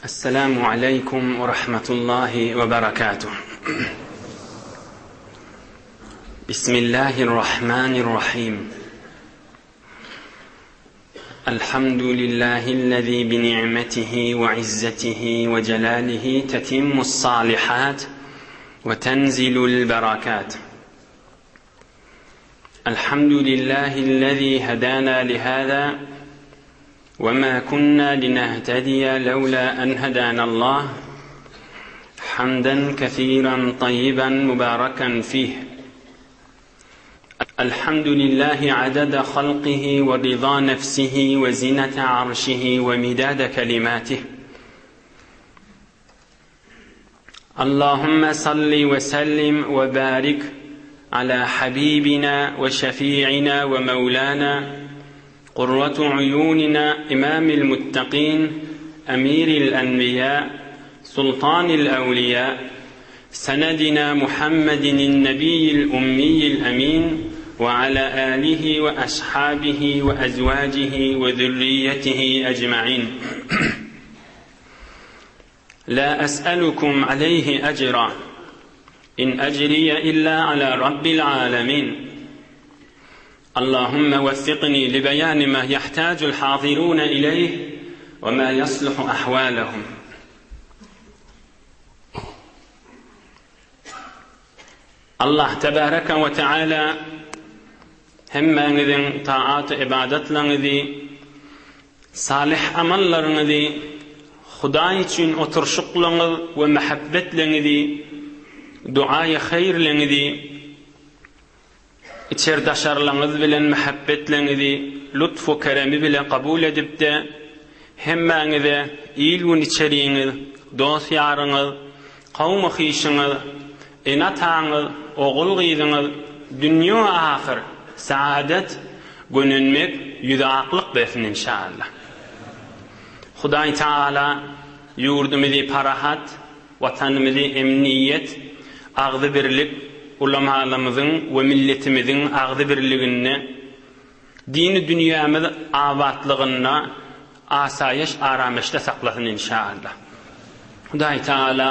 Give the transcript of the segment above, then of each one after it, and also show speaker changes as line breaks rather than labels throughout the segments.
السلام عليكم ورحمة الله وبركاته. بسم الله الرحمن الرحيم. الحمد لله الذي بنعمته وعزته وجلاله تتم الصالحات وتنزل البركات. الحمد لله الذي هدانا لهذا وما كنا لنهتدي لولا أن هدانا الله، حمدا كثيرا طيبا مباركا فيه. الحمد لله عدد خلقه ورضا نفسه وزنة عرشه ومداد كلماته. اللهم صل وسلم وبارك على حبيبنا وشفيعنا ومولانا قرة عيوننا إمام المتقين أمير الأنبياء سلطان الأولياء سندنا محمد النبي الأمي الأمين وعلى آله وأصحابه وأزواجه وذريته أجمعين. لا أسألكم عليه أجرا إن أجري إلا على رب العالمين. اللهم وفقني لبيان ما يحتاج الحاضرون إليه وما يصلح أحوالهم. الله تبارك وتعالى hemmeňiziň taat ibadetleňizi, salih amallarňyzy, Hudaý üçin oturşuklaňyz we mehabbetleňizi, duaýy haýrleňizi, içerdaşarlaňyz bilen mehabbetleňizi lütfu keremi bilen kabul edipde hemmeňize ilgun içeriğiňiz, dost ýaryňyz, kawmy hyşyňyz, enataňyz, ogul gyzyňyz dünýä ahir saadet gönünmek ýüzaklyk bersin inşallah. Hudaý Taala ýurdumyzy parahat, watanymyzy emniyet, agdy birlik, ulamalarymyzyň we milletimiziň agdy birligini, dini dünýämiz abadlygyna, asayiş arameşde saklasyn inşallah. Hudaý Taala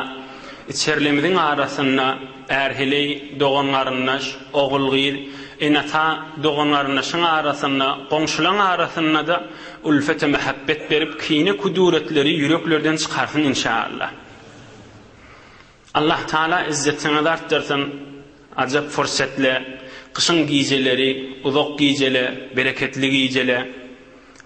içerlemizin arasynda erhili doganlarynaş, ogulgyl, enata doganlarynaşyň arasynda, goňşularyň arasynda da ulfete mehabbet berip kine kuduretleri yüreklerden çykarsyn inşallah. Allah Taala izzetini artdyrsyn. Ajab fırsatla kışın gijeleri, uzak gijeler, bereketli gijeler,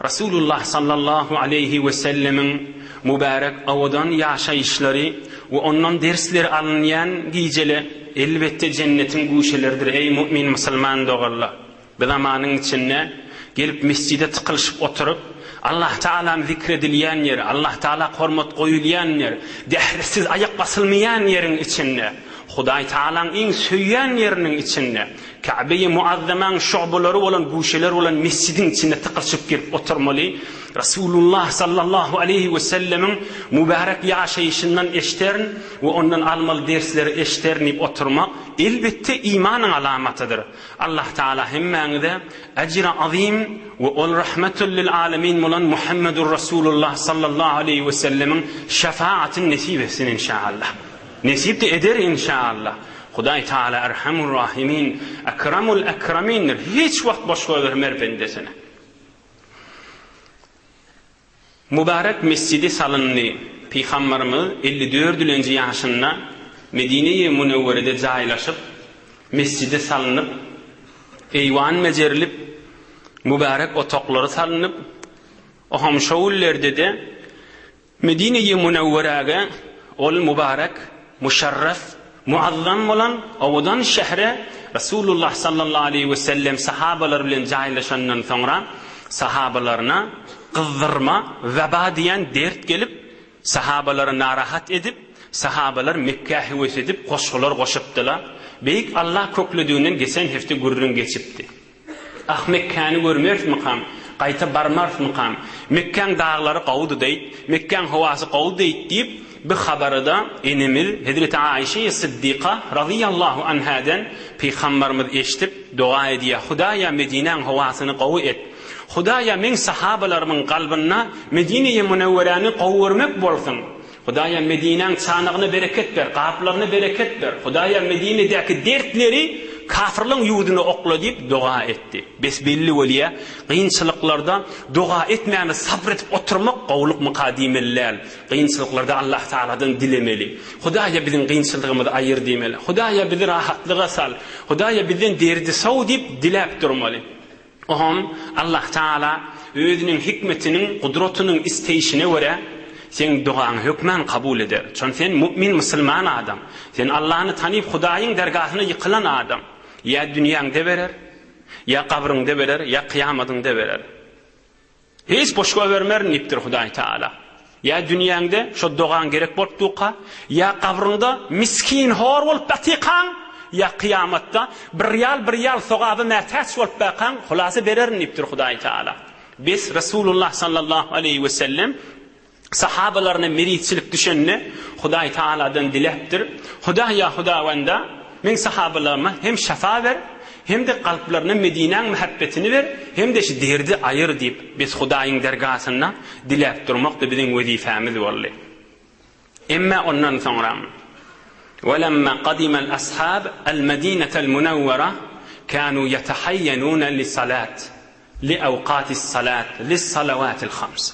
Resulullah sallallahu aleyhi ve sellemin mübarek awadan yaşayışları ve ondan dersler alınyan gijeler elbette cennetin guşeleridir ey mümin musulman dogallar. Bu zamanın içinde gelip mescide tıkılışıp oturup Allah Taala'nın zikredilýän yer, Allah Taala hormat goýulýan yer, dehresiz ayak basılmayan yerin içinde, Hudaý Taala'nın iň söýýän yeriniň içinde, Ka'be-i Muazzamaň şubolary bolan guşeler bolan mescidin içinde tıkılışıp gelip oturmaly. Resulullah sallallahu aleyhi ve sellemin mübarek yaşayışından eştern ve ondan almalı dersleri eşternip oturmak elbette imanın alamatıdır. Allah Taala hemmeňize ecri azim ve ol rahmetul lil alamin bolan Muhammedur Resulullah sallallahu aleyhi ve sellemin şefaatini nasip etsin inşallah. Nasip de eder inşallah. Hudaý Taala Erhamur Rahimin, Ekramul Ekramindir. Hiç wagt boş görmer bendesine. Mübarek mescidi salındı. Peygamberimiz 54-nji ýaşynda Medine-i Munawwarada jaýlaşyp, mescidi salınıp, eýwan mejerilip, mübarek otaklary salınıp, o ham şowullerde de Medine-i Munawwaraga ol mübarek, müşerref, muazzam bolan awadan şehre Resulullah sallallahu aleyhi ve sellem sahabalar bilen jaýlaşandan soňra sahabalaryna kızdırma, veba diyen dert gelip sahabaları narahat edip sahabalar Mekke'ye heves edip koşular koşupdylar. Beyik Allah köklüdüğünden geçen hefte gurrun geçipdi. Ah Mekke'ni görmers mıkam, qayta barmars mıkam, Mekke'nin dağları qawdy deyt, Mekke'nin havası qawdy deyt deyip bu habarda enimiz Hazreti Aişe Siddiqa radıyallahu anhadan Peygamberimiz eşitip dua ediyor. Hudaýa Medine'nin havasını qawy et. Hudaýa men sahabalarymyň galbyna Medine-i Munawwarany gowurmak bolsun. Hudaýa Medineň çanağına bereket ber, gaplarına bereket ber. Hudaýa Medine'deki dertleri kafirliň ýuduny okla diýip dua etdi. Besbelli weliýa gynçylyklarda dua etmäni sabr etip oturmak gowluk mukadimeler. Gynçylyklarda Allah Taaladan dilemeli. Hudaýa biziň gynçylygymyzy aýyr diýmeli. Hudaýa bizi rahatlyga sal. Hudaýa biziň derdi saw diýip dilep durmaly. Oham Allah Taala özüniň hikmetiniň, gudratynyň isteýişine görä sen duaňy hökmen kabul eder. Çün sen mümin musulman adam. Sen Allah'ını tanıyıp Hudaýyň dergahyna ýykylan adam. Ya dünýäňde berer, ya kabryňda berer, ya kıyamadyňda berer. Hiç boşga bermer nipdir Hudaý Taala. Ya dünýäňde şo duaň gerek bolup duqa, ya kabryňda miskin hor bolup batiqan, ya kıyamatda bir riyal sogaby nätäç bolup baqan, hulasy berer nipdir Hudaý Taala. Biz Rasulullah sallallahu aleyhi ve sellem sahabalarına meritçilik düşenni Hudaý Taaladan dilepdir. Hudawanda men sahabalarıma hem şafa ver, hem de kalplarına Medine'ň muhabbetini ver, hem de şu derdi ayır deyip biz Hudaýyň dergasyna dilep durmak da biziň wezifämiz boldy. Emma ondan soňra وَلَمَّا قَدِمَ الْأَصْحَابُ الْمَدِينَةَ الْمُنَوَّرَةَ كَانُوا يَتَحَيَّنُونَ لِلصَّلَاةِ لِأَوْقَاتِ الصَّلَاةِ لِلصَّلَوَاتِ الْخَمْسِ.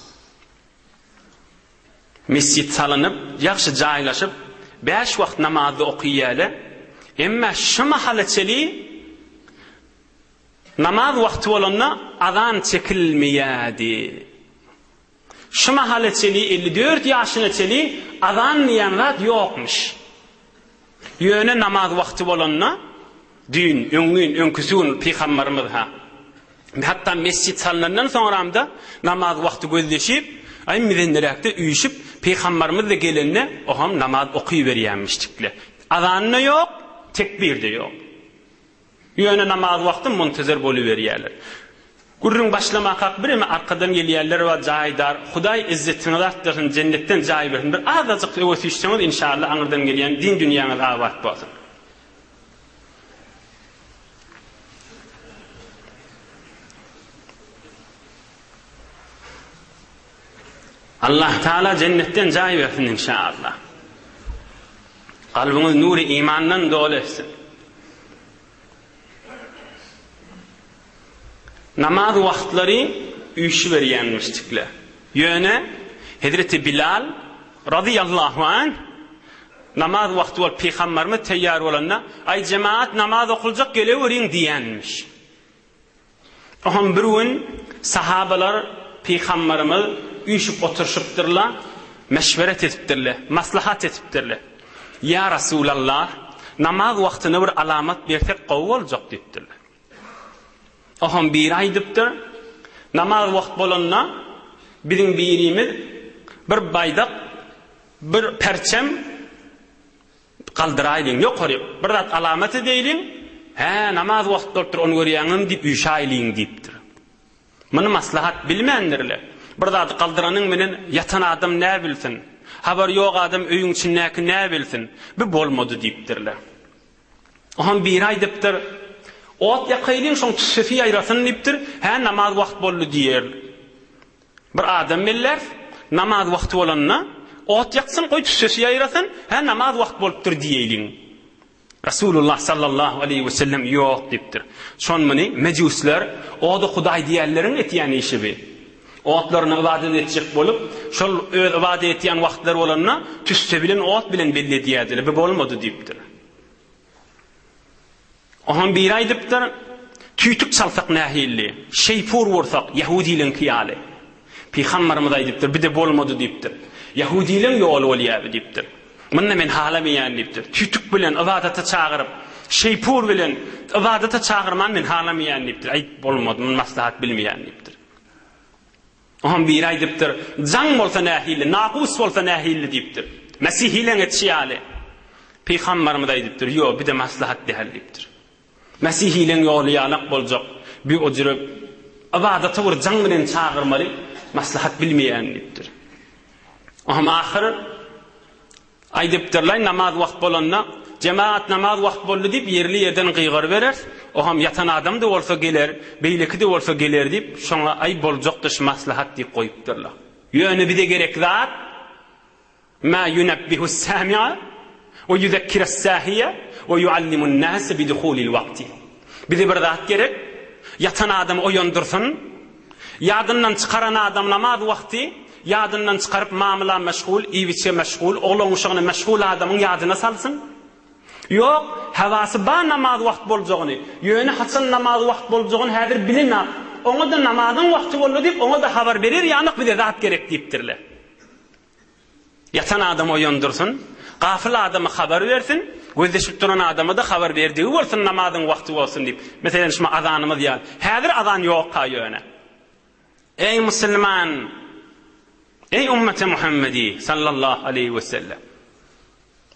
Mescid salınıp, yaxşı jaýlaşyp, 5 wagt namazy okuýaly. Emma şu mahallaçeli namaz wagty bolanda azan çekilmeýärdi. Şu mahallaçeli 54 ýaşynaçeli azan diýenler ýokmuş. Ýöne namaz wagty bolanda dün öňküsün peýgamberimiz ha. Hatta mescid salynandan soňramda namaz wagty gözleşip, ay mizenlerekde üýüşip peýgamberimiz de gelenne oham namaz okuýberýänmişdikle. Azanyna ýok, tekbir de ýok. Ýöne namaz wagty muntazir boluberýärler. Gurrun başlamak birimi arkadan gelýärler we jaýdar. Hudaý izzetini artdyrsyn, jennetden jaý bersin. Bir azazyk öwüşýäňiz inşallah aňyrdan gelýän din dünýäňiz awat bolsun. Allah Taala cennetten jaý bersin inşallah. Kalbiniz nuri imandan dolu etsin. Namaz wagtlary üýşi berýänmişdikler. Ýöne Hazreti Bilal radıyallahu anh namaz wagty bolup peýgamberimiz teýýar bolanda ay jemaat namaz okuljak geleweriň diýenmiş. Oham bir gün sahabalar peýgamberimiz üýşüp oturşypdyrlar, meşweret etipdirler, maslahat etipdirler. Ya Rasulallah, namaz wagtyna bir alamat bersek gowy boljak diýipdirler. Oham bir aýdypdyr, namaz wagt bolanda biziň birimiz bir baýdak, bir perçem galdyraýlyň, ýokary bir zat alamaty diýiliň, ha namaz wagt bolupdyr, onu görýäňim diýip üýşaýlyň diýipdir. Muny maslahat bilmendirler. Bir zat galdyranyň menen yatan adam nä bilsin? Habar ýok adam öýüň içindäki nä bilsin? Bu bolmady diýipdirler. Oham bir aýdypdyr, ot ýakylyň şoň tüssefi aýrasyn diýipdir, ha namaz wagt boldy diýer. Bir adam miller namaz wagty bolanda ot ýaksyn goý tüssefi aýrasyn, ha namaz wagt bolupdyr diýeýliň. Rasulullah sallallahu aleyhi ve sellem ýok diýipdir. Şon meni mejusler oda Hudaý diýerleriň etýän işi bi. Otlaryny ibadet etjek bolup, şol öz ibadet etýän wagtlar bolanda tüsse bilen ot bilen belli diýerdiler. Bu bolmady diýipdir. Oham bir aýdypdyr, tüýtük çalsak nähilli, şeypur wursak Yahudileň kiýaly. Peýgamberimiz aýdypdyr, bir de bolmady diýipdir. Yahudileň ýoly bolýar diýipdir. Munda men halamaýan diýipdir. Tüýtük bilen ibadata çagyryp, şeypur bilen ibadata çagyrman men halamaýan diýipdir. Aý bolmady, men maslahat bilmeýän diýipdir. Oham bir aýdypdyr, jaň bolsa nähilli, naqus bolsa nähilli diýipdir. Mesihileň etşýaly. Peýgamberimiz aýdypdyr, ýok, bir de maslahat däl diýipdir. Mesihileň ýoly ýalak boljak, bir ojurip ibadata bir jaň bilen çagyrmaly, maslahat bilmeýän diýipdir. Oham ahir aýdypdyrlar, namaz wagt bolanda cemaat namaz wagt boldy diýip ýerli ýerden gyýgar berer. Oham yatan adam da bolsa geler, beýleki de bolsa geler diýip şoňa ay boljakdyş maslahat diýip goýupdyrlar. Ýöne bir de gerek zat ma yunabbihu as-sami'a ve yuzekkiru as-sahiya ve yuallimu an-nas bi dukhulil waqti. Bize bir zat gerek, yatan adam oyondursun, yadından çıkaran adam namaz vakti, yadından çıkarıp mamula meşgul, iviçe meşgul, oğlun uşağına meşgul adamın yadına salsın. Yok, havası ba namaz vakt bolacağını, yöne haçan namaz vakt bolacağını hadir bilin. Ona da namazın vakti bollu deyip, ona da haber verir, yanık bir de zat gerek deyiptirler. Yatan adam oyondursun, gafil adamı haber versin, gözleşip duran adamı da haber verdiği olsun, namazın vakti olsun deyip. Mesela şimdi azanımız ya, hadir azan yok ka yöne. Ey Müslüman, ey ümmeti Muhammedi sallallahu aleyhi ve sellem.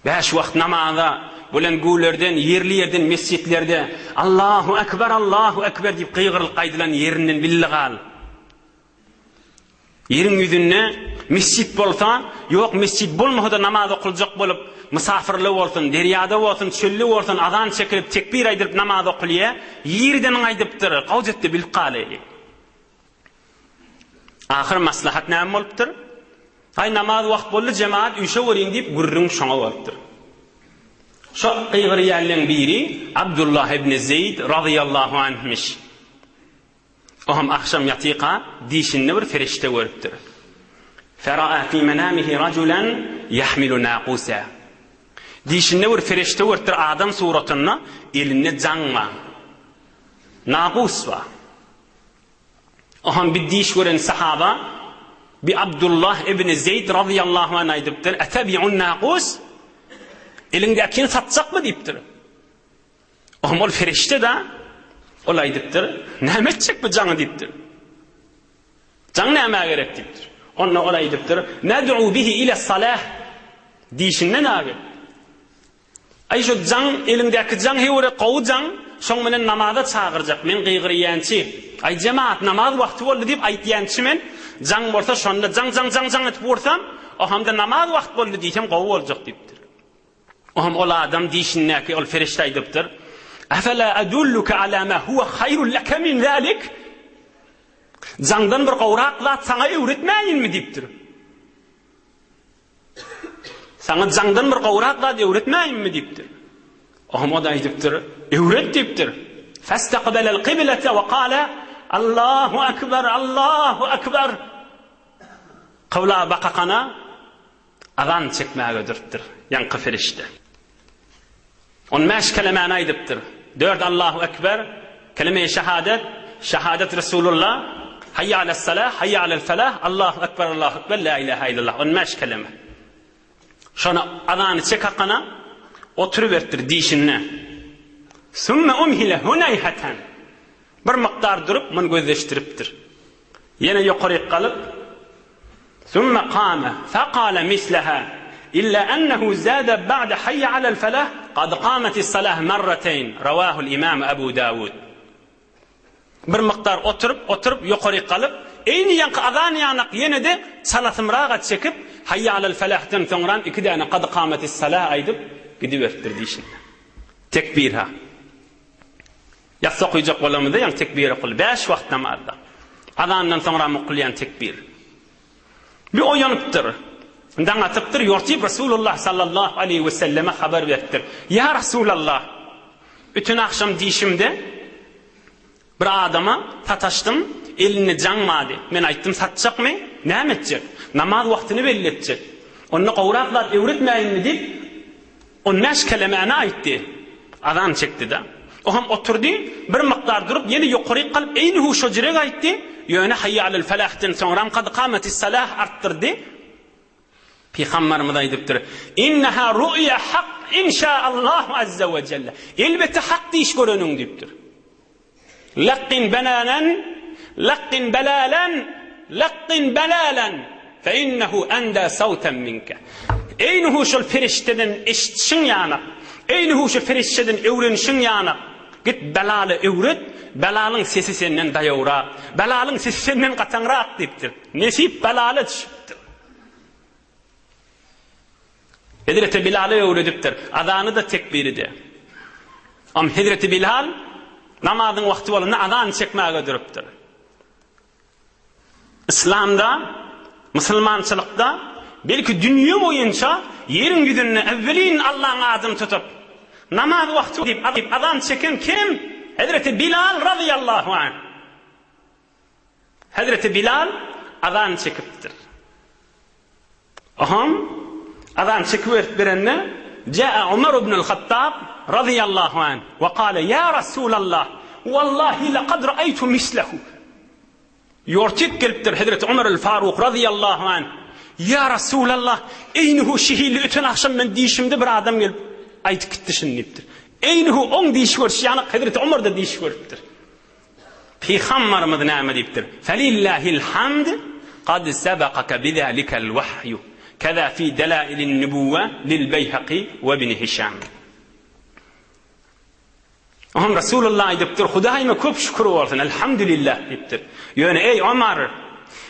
5 vakt namaza bulan gulerden, yerli yerden, mescitlerde Allahu Ekber deyip kıygırıl kaydılan yerinden billigal. Yerin yüzünne mescit bolsa, yok mescit bolmasa namaz okulacak bolup, misafirli olsun, deryada olsun, çölli olsun, azan çekilip tekbir aydirip namaz okuliye, yerden aydıptır, qavjetdi bilip qaleyli. Ahir maslahat näme bolupdyr? Ay namaz wagt boldy, jemaat üýşe werin diýip gurrun şoňa bolupdyr. Şo qyýgyrýanlaryň biri Abdullah ibn Zeyd radıyallahu anh'miş. Oham akşam yatyqa dişinde bir ferişte görüpdir. Fera'a fi manamihi rajulan yahmilu naqusa. Dişinde bir ferişte görüpdir, adam suratyny elinde jaňma. Naqus wa. Oham bir diş gören sahaba bi Abdullah ibn Zeyd radıyallahu anh aydypdyr, "Atabi'un naqus?" Elindekini satsak mı deyipdir. Oham ol ferişte de ol aydypdyr, "Näme etjek bu jaňy?" deyipdir. Jaň näme gerek deyipdir. Onda ol aydypdyr, "Nad'u bihi ila salah." Dişinden näge? Ay şu jaň elindeki jaň hewre qowu jaň, şoň menen namaza çağırjak. Men qyýgyrýançy, ay jemaat namaz wagty boldy diýip aýtýançy men, jaň bolsa şonda jaň etip borsam, o hamda namaz wagt boldy diýsem qowu boljak diýipdir. Oham ol adam dişinnäki ol ferişte aýdypdyr, "Afala adulluka ala ma huwa hayrun laka min zalik?" Jaňdan bir gowrak zat saňa öwretmäýinmi diýipdir. Saňa jaňdan bir gowrak zat öwretmäýinmi diýipdir. Oham o da aýdypdyr, "Öwret" diýipdir. Fastaqbala al-qiblata wa qala Allahu akbar, Allahu akbar. Qawla baqaqana azan çekmäge durupdyr. Yankı ferişte. On meş kelimeni aydypdyr. 4 Allahu Ekber, kelime-i şehadet, şehadet Resulullah, hayya alel salah, hayya alel felah, Allahu Ekber, Allahu Ekber, la ilahe illallah. On meş kelime. Şonu azanı çek hakkına oturuvertir dişinne. Sümme umhile hunayhatan. Bir miqdar durup mun gözleştiripdir. Yine yuqarı qalıp sümme qama faqala mislaha إلا أنه زاد بعد حي على الفلاح قد قامت الصلاة مرتين رواه الإمام أبو داود. Bir miqdar oturup yuqarı qalıp eyni yankı azan yanak yine de salatımrağa çekip hayya alel felah'tan soňra iki däne qad qamatis salah aýdyp gidiverdir diýişin. Tekbir ha. Ýatsa goýjak bolamyda ýa tekbir qıl 5 wagt namazda. Azandan soňra mukliyan tekbir. Bir oýanypdyr. Ondan atıptır, yortip Resulullah sallallahu aleyhi ve selleme haber veripdir. Ya Resulallah, bütün akşam dişimde bir adama tataştım, elini jaňmady. Men aýtdym, satjak mı? Näme etjek? Namaz wagtyny belli etjek. Onu gowraklar öwretmäýinmi diýip, on näş kelimeni aýtdy. Azan çekdi de. Oham oturdy, bir miqdar durup, yeni yuqary qalyp, eýni hu şo jirek aýtdy. Ýöne hayya alel felah'tan soňra qad qamatis salah arttırdy. Peygamberimiz aýdypdyr, "İnneha ru'ya haq inşaallah azza ve celle." Elbette hak diş görönüň diýipdir. Laqqin banalan, laqqin balalan, laqqin balalan fe innehu anda sautan minka. Eynuhu şol ferişteden eşitşin ýana. Eynuhu şol ferişteden öwrenişin ýana. Git balaly öwret, balalyň sesi senden daýawrak, balalyň sesi senden gatanrak diýipdir. Nesip balaly düşüpdir. Hazreti Bilal'e öğretipdir. Azanı da tekbiri de. Am Hazreti Bilal namazın vakti bolanda azan çekmäge durupdyr. İslamda, musulmançylykda belki dünya boyunca yerin yüzünde evvelin Allah'ın adını tutup namaz vakti deyip adam çeken kim? Hazreti Bilal radıyallahu anh. Hazreti Bilal azan çekiptir. Aham azan çekip verenne Ca'a Umar ibn al-Khattab radıyallahu anh ve kâle ya Resulallah vallahi laqad ra'aytu mislehu. Yortik geliptir Hazreti Umar el-Faruk radıyallahu anh. Ya Resulallah eynihu şehirli öten akşam ben deyişimde bir adam gelip aytıp gitti şinliptir. Eynihu on deyiş görüş yani Hazreti Umar da deyiş görüptir. Peygamberimiz näme deyipdir? Felillahil hamd qad sabaqaka bizalikel vahyu. Kaza fi dalailin nubuwwa lil Beyhaqi ve ibn Hişam. Aham Resulullah deyipdir. Hudaýyma köp şükür bolsun. Elhamdülillah deyipdir. Yani ey Ömer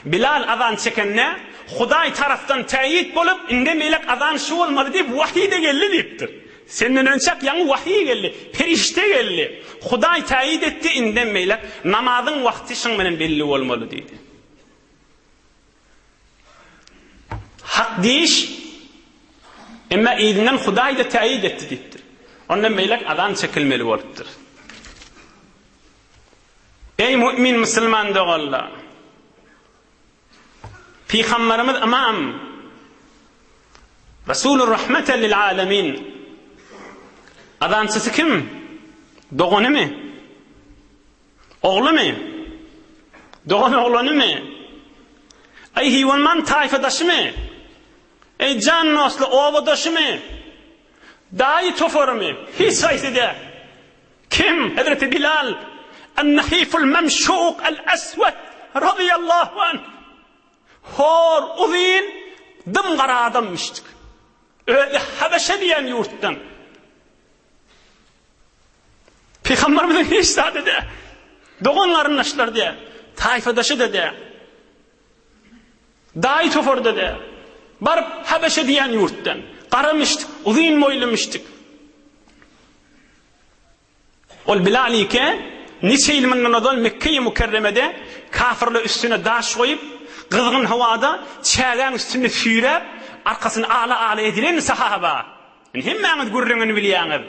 Bilal azan çekenne Hudaý taraftan tayit bolup inde melek azan şu bolmaly deyip vahiy de geldi deyipdir. Senden önçak yani vahiy geldi, perişte geldi. Hudaý tayit etti inde melek namazın vakti şun menen belli bolmaly deydi. Hak deyiş emma izinden Hudaý da tayit etti deyipdir. Ondan melek azan çekilmeli bolupdyr. Ey mümin Müslüman dogallar. Peygamberimiz imam Resulur rahmeten lil alamin. Azançısı kim? Doğunu mu? Oğlu mu? Doğunu oğlanı mı? Ey hiyvanman tayfadaşı mı? Ey can naslı ovadaşı mı? Dahi tofor mu? Hiç sayısı de. Kim? Hazreti Bilal el-Nahiful Memşuk el-Eswed radıyallahu anh. Hor, uzun, dımgara adammıştık. Öyle Habeşe diyen yurttan. Peygamberimizin hiç sade de, doğanların naşlar de, tayfadaşı da de, dahi tofor da de, barıp Habeşe diyen yurttan. Karamıştık, uzun boylamıştık. Ol Bilal'i ki, nice ilminden odal Mekke-i Mükerreme'de kafirle üstüne daş koyup, kızgın havada çağın üstünde süyrep arkasını ağla edilen sahaba. Hemmeniz gurrunu biliyanız.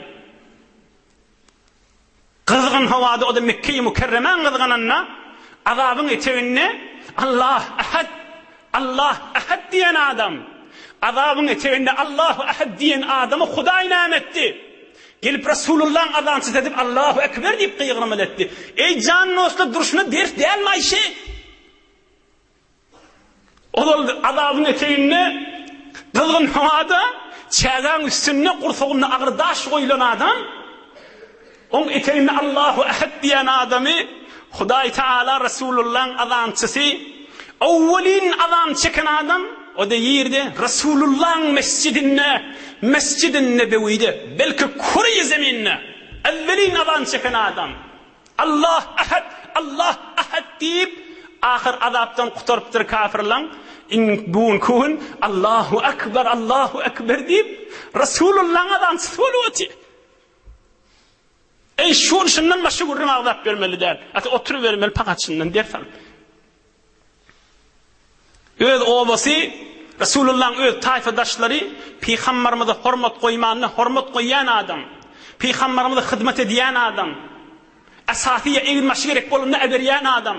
Kızgın havada o da Mekke-i Mükerremen kızgınına azabın eteğine Allah ahad diyen adam. Azabın eteğinde Allahu ahad diyen adamı Hudaý nam etti. Gelip Resulullah'ın azansız edip Allahu Ekber deyip kıygırmel etti. Ey canın olsa duruşuna ders değil mi Ayşe? O da azabın eteğinde kızgın havada çağın üstüne kursuğuna ağırdaş koyulan adam onun eteğinde Allahu ahad diyen adamı Hudaý Teala Resulullah'ın azansızı evvelin azan çeken adam o da yerde Resulullah'ın Mescid-i Nebevi'de belki kuru zeminine evvelin azan çeken adam Allah ahad deyip ahir azaptan kurtarıptır kafirlan buun kuhun Allahu Ekber deyip Resulullah'ın azansız oluyor. Ey şundan başı gurrun azap vermeli der. Hatta oturup vermeli pakatçından dersen. Öz obası Resulullah'ın öz tayfadaşları Peygamberimize hürmet koymanına hürmet koyan adam. Peygamberimize hizmet ediyen adam. Esasiye eğilmesi gerek bolunda eberiyen adam.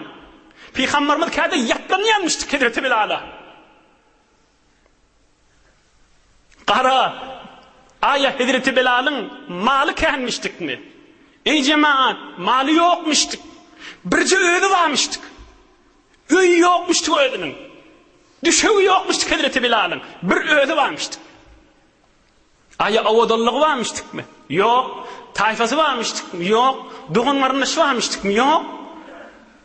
Peygamberimiz kâde yatlanayanmıştı Hazreti Bilal'a. Qara aya Hazreti Bilal'ın malı kenmiştik mi? Ey cemaat malı yokmuştuk. Birce öğüdü varmıştık. Öğü yokmuştuk öğüdünün. Düşeği yokmuştuk Hazreti Bilal'ın. Bir öğüdü varmıştık. Aya avadallığı varmıştık mı? Yok. Tayfası varmıştık mı? Yok. Doğanlarınışı varmıştık mı? Yok.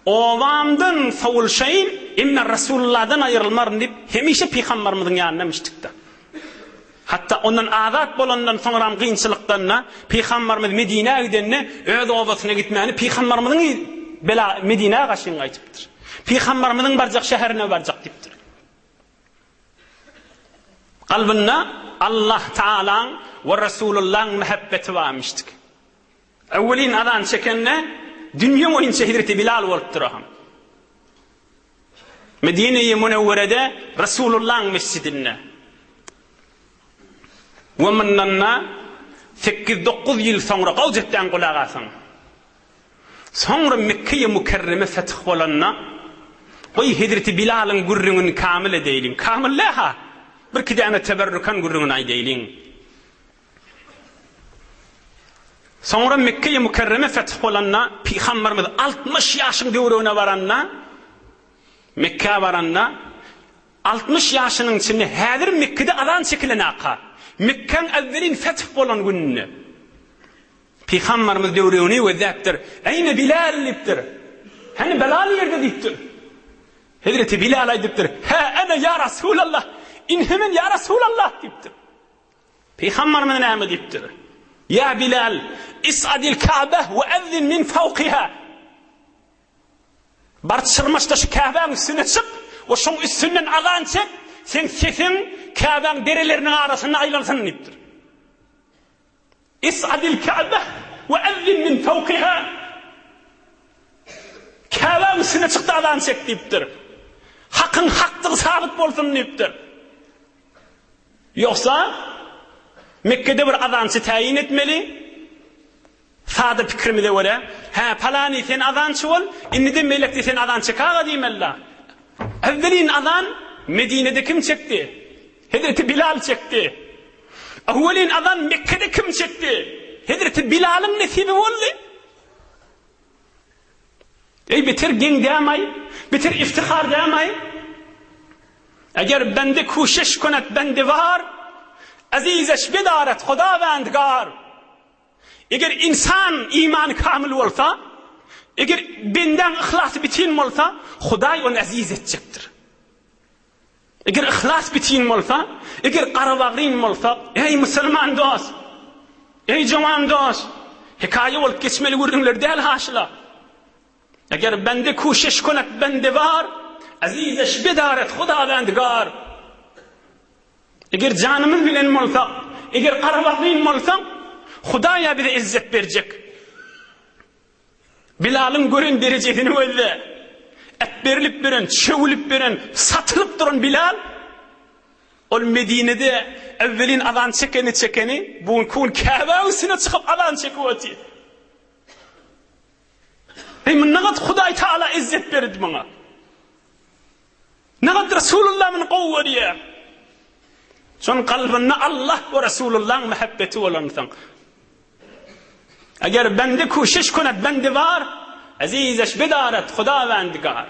Ovamdan savul şeyin imme Resulullah'dan ayrılmarın deyip hemişe Peygamberimizin yanlamıştık da. Hatta ondan azat bolandan sonra kıyınçılıklarına Peygamberimiz Medine'ye gidenine öz obasına gitmeyeni Peygamberimizin Medine'ye kaçın aytıptır. Peygamberimizin barcak şehrine barcak deyiptir. Kalbinde Allah Teala'nın ve Resulullah'ın muhabbeti varmıştık. Evvelin azan çekenine dünya boyunca Hazreti Bilal olup durahım. Medine-i Münevvere'de Resulullah'ın mescidinde Ve mındanna 8-9 yıl sonra qawjetdan qulağasın. Sonra Mekke-i Mukerreme fetih bolanna qoy Hazreti Bilal'ın gurrunun kamil edeylin. Kamil laha. Bir kidana teberrukan gurrunun aydeylin. Sonra Mekke-i Mukerreme fetih bolanna Peygamberimiz 60 yaşın dövrüne varanna Mekke'ye varanna 60 yaşının içinde hazır Mekke'de adan çekilen aqa. Mekke'nin evvelin fetih bolan gününü. Peygamberimiz dövrüne ve zaptır. Eyne Bilal diptir. Hani Bilal yerde diptir. Hazreti Bilal aydıptır. Ha ana ya Resulallah. İnhemen ya Resulallah diptir. Peygamberimiz neyme diptir. Ya Bilal, is'adil Kabe ve ezzin min fawqiha. Bartışırmışta şu Kabe'nin üstüne çık, o şun üstünden alan çek, sen sesin Kabe'nin derelerinin arasına aylansın diptir. İs'adil Kabe ve ezzin min fawqiha. Kabe'nin üstüne çıktı alan çek diptir. Hakkın hakkı sabit bolsun diptir. Yoksa Mekke'de bir adançı tayin etmeli. Sade fikrimi de öyle. Ha falani sen adançı ol, inni de melekti sen adançı kağa diyemella. Evvelin adan Medine'de kim çekti? Hazreti Bilal çekti. Evvelin adan Mekke'de kim çekti? Hazreti Bilal'ın nesibi oldu. Bitir gen demay, bitir iftihar demay. Eğer bende kuşeş konet bende var, azizeş bedaret Xudavandgar. Eğer insan iman kamil olsa, eğer benden ihlas bitin olsa, Xuday onu aziz edecektir. Eğer ihlas bitin olsa, eğer qarabağrin olsa, ey Müslüman dost, ey cavan dost, hikaye olup geçmeli görünler değil haşla. Eğer bende kuşeş konet bende var, azizeş bedaret Xudavandgar. Eğer canımız bilen olsa, eğer qarabağrin olsa, Xudaya bize izzet verecek. Bilal'ın görün derecesini öyle. Et berilip verin, çevülüp verin, satılıp durun Bilal. Ol Medine'de evvelin adan çekeni, bu kun Kabe üstüne çıkıp adan çekivati. Ne kadar Xuday Teala izzet verdi bana. Ne kadar Resulullah'ın kuvveti. Son kalbinde Allah ve Resulullah'ın muhabbeti olansan. Eğer bende kuşeş konet bende var, azizeş bedaret Xudavandgar.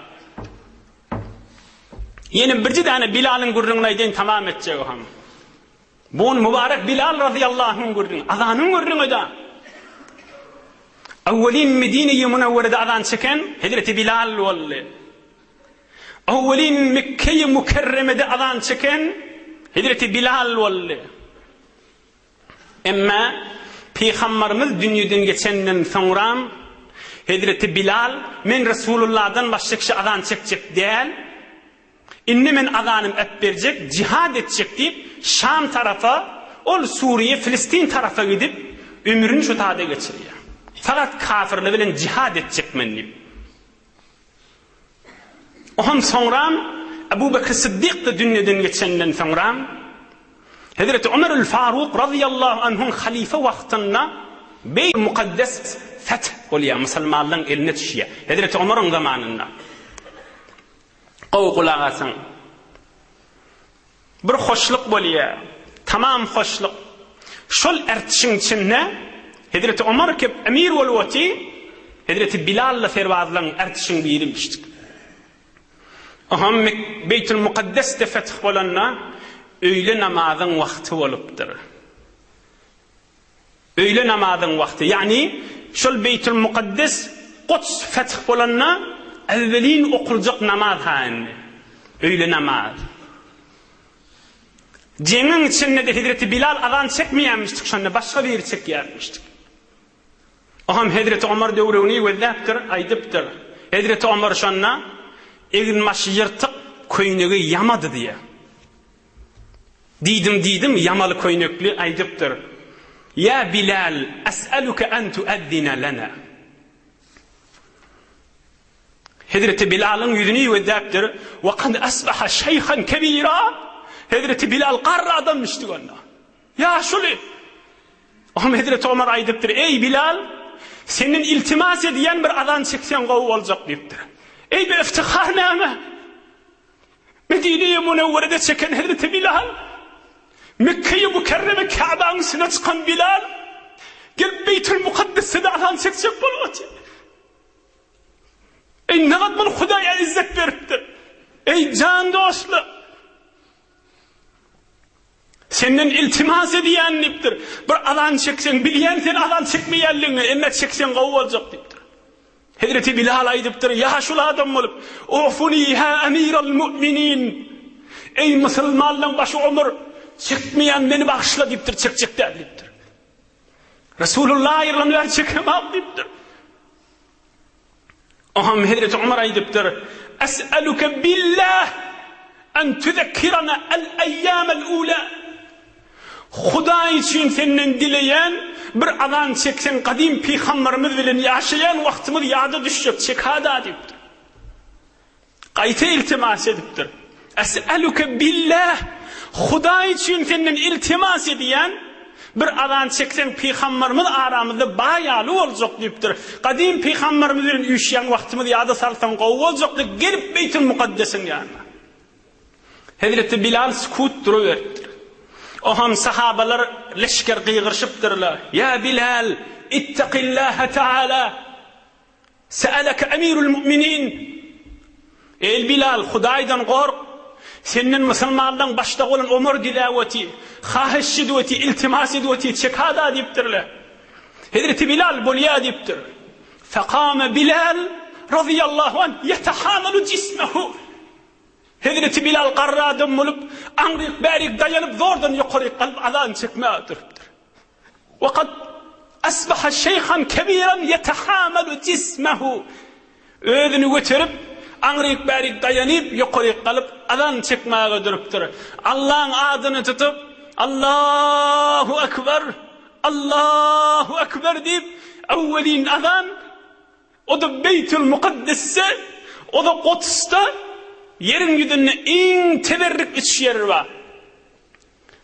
Yeni bir tane Bilal'ın gurrununa idin tamam edecek o ham. Bun mübarek Bilal radıyallahu anh gurrun, azanın gurrunu da. Evvelin Medine'yi Münevvere'de azan çeken Hazreti Bilal oldu. Evvelin Mekke'yi Mukerreme'de azan çeken Hazreti Bilal oldu. Ama Peygamberimiz dünyadan geçenden sonra Hazreti Bilal men Resulullah'dan başka kişi azan çekecek değil. İnne men azanım et verecek, cihad edecek deyip Şam tarafa, ol Suriye, Filistin tarafa gidip ömrünü şu taada geçiriyor. Fakat kafirle bilen cihad edecek men deyip. Ondan sonra Ebu Bekir Sıddık da dünyadan geçenden sonra Hazreti Ömer Faruk radıyallahu anh'ın halife vaktinde Beyt-i Mukaddes feth oluyor Müslümanların eline düşüyor. Hazreti Ömer'in zamanında. O kulağısın. Bir hoşluk oluyor. Tamam hoşluk. Şol ertişin içinde Hazreti Ömer ki emir oluvati Hazreti Bilal'la fervazlan ertişin birilmiştik. Aham Beyt-i Mukaddes'te feth olanna öğle namazın vakti olupdur. Öğle namazın vakti. Yani şol Beyt-i Mukaddes Quds feth olanna evvelin okulacak namaz haline. Öğle namaz. Cennin içinde de Hazreti Bilal azan çekmeyenmiştik. Şöyle başka bir yeri çekyermiştik. Aham Hazreti Ömer devruni vezzaptır, aydıptır. Hazreti Ömer şöyle egin maşı yırtık köynüğü yamadı diye. Didim yamalı köynüklü aydıptır. Ya Bilal, es'aluke en tueddine lana. Hazreti Bilal'ın yüzünü vezzaptır. Ve kad asbaha şeyhan kebira. Hazreti Bilal qarra adammıştı ona. Ya şuli. O Hazreti Ömer aydıptır. Ey Bilal, senin iltimas ediyen bir adan çeksen gowy boljak deyipdir. Ey bir iftiharname. Medine-i Münevvere'de çeken Hazreti Bilal, Mekke-i Mükerreme Ka'ba'nın üstüne çıkan Bilal, gelip Beytül Mukaddes'e adan çekecek bolmadı. Ey ne kadar Hudaya izzet veriptir. Ey can dostlu. Senin iltimas ediyen niptir. Bir adan çeksen, bilyen sen adan çekmeyenliğini, emme çeksen gowy boljak deyipdir. Hazreti Bilal aydıptır. Ya şul adam olup, "Ufuni ha emiral mu'minin." Ey Müslümanların başı Ömer, çekmeyen beni bağışla deyiptir, çekecekler deyiptir. Resulullah ayırlanlar çekemem deyiptir. Oham Hazreti Ömer aydıptır. "Es'eluke billah en tüzekkirana el-eyyam el-ula." Huda için senden dileyen bir adan çeksen kadim peygamberimiz bilen yaşayan vaktimiz yada düşecek çekada deyiptir. Qayta iltimas ediptir. Es'eluke billah, Huda için senden iltimas ediyen bir adan çeksen peygamberimiz aramızda bayalı olacak deyiptir. Kadim peygamberimiz bilen üşüyen vaktimiz yada salsan gowy boljak deyip gelip Beytül Mukaddes'in yanına. Hazreti Bilal sukut duruverdi. O ham sahabalar leşker gıygırşıptırlar. Ya Bilal, ittaqillaha ta'ala. Se'alaka emirul mu'minin. Ey Bilal, Hudaydan kork. Senin Müslümanlardan başta olan Ömer dilaveti, hahiş ediveti, iltimas ediveti, çekada deyiptirler. Hazreti Bilal bolya deyiptir. Fekame Bilal radıyallahu anh yetehamalu cismehu. Hazreti Bilal qarradım olup, anrık bärik dayanıp zordan yukarı kalıp adan çekmeğidir. Ve kad asbaha şeyhan kebiran yetehamalu cismehu. Ödünü götürüp, anrık bärik dayanıp yukarı kalıp adan çekmeğidir. Allah'ın adını tutup, Allahu Ekber, Allahu Ekber deyip, evvelin adan, o da Beytül Mukaddes'e, o da Kudüs'te, yerin yüzünde en teberrik üç yer var.